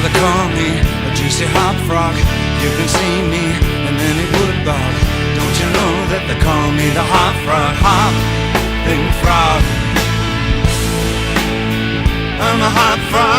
they call me a juicy hop frog. You can see me in any wood bog. Don't you know that they call me the hop frog? Hopping frog. I'm a hop frog.